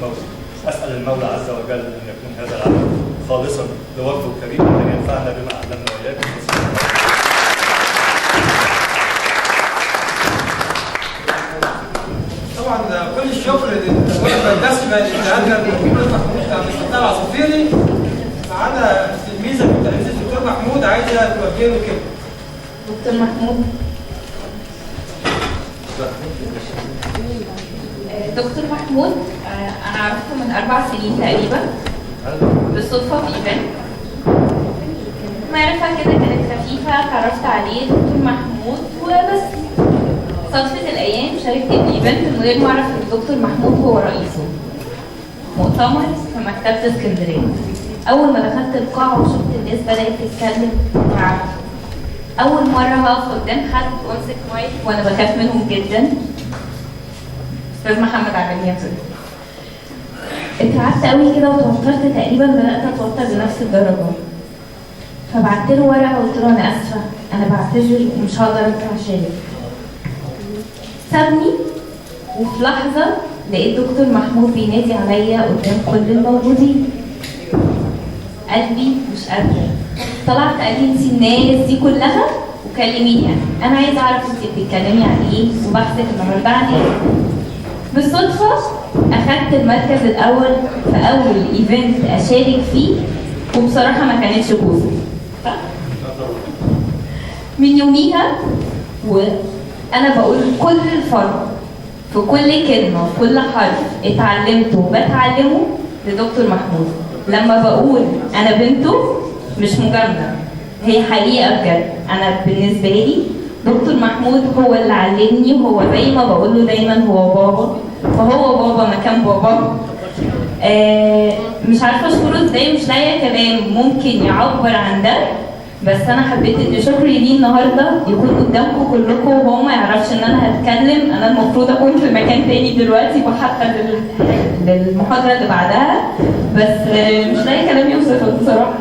المولى. أسأل المولى عز وجل أن يكون هذا العمل خالصا لوجهه الكريم وأن ينفعنا بما علمنا وإياكم. طبعا كل الشكر للغرفة الدسمة للجهاز الدكتور محمود عبد الفتاح العصافيري. معانا تلميذة من تلاميذ الدكتور محمود عايزة توجه له كلمة. دكتور محمود. دكتور محمود أنا عرفته من 4 سنين تقريبا بالصدفة في إيفنت. معرفة كده كانت خفيفة، اتعرفت عليه دكتور محمود وبس. صدفة الأيام شاركت في إيفنت من غير ما أعرف إن الدكتور محمود هو رئيسه. مؤتمر في مكتبة اسكندرية. أول ما دخلت القاعة وشفت الناس بدأت تتكلم اترعبت. أول مرة هقف قدام حد وأمسك مايك وأنا بخاف منهم جدا. أستاذ محمد عجبني بصراحة. اترعبت قوي كده وتوترت، تقريبا بدأت أتوتر بنفس الدرجة. فبعت له ورقة وقلت له أنا آسفة، أنا بعتذر ومش هقدر أطلع أشارك. سابني وفي لحظة لقيت دكتور محمود بينادي عليا قدام كل الموجودين. قلبي مش قادرة. طلعت قال لي انتي الناس دي كلها وكلميني أنا عايزة أعرف انتي بتتكلمي عن إيه وبحثك النهارده عن إيه. بالصدفة أخدت المركز الأول في أول إيفنت أشارك فيه وبصراحة ما كانتش كوسة. من يوميها وأنا بقول كل فرق في كل كلمة وفي كل حرف اتعلمته وبتعلمه لدكتور محمود. لما بقول أنا بنته مش مجاملة، هي حقيقة بجد. أنا بالنسبة لي دكتور محمود هو اللي علمني، وهو زي ما بقول له دايما هو بابا، وهو بابا مكان بابا. مش عارفة أشكره ازاي، مش لاقية كلام ممكن يعبر عن ده. بس أنا حبيت إن شكري ليه النهارده يكون قدامكم كلكم وهو ما يعرفش إن أنا هتكلم. أنا المفروض أكون في مكان تاني دلوقتي بحضر للمحاضرة اللي بعدها، بس مش لاقي كلام يوصفه بصراحة.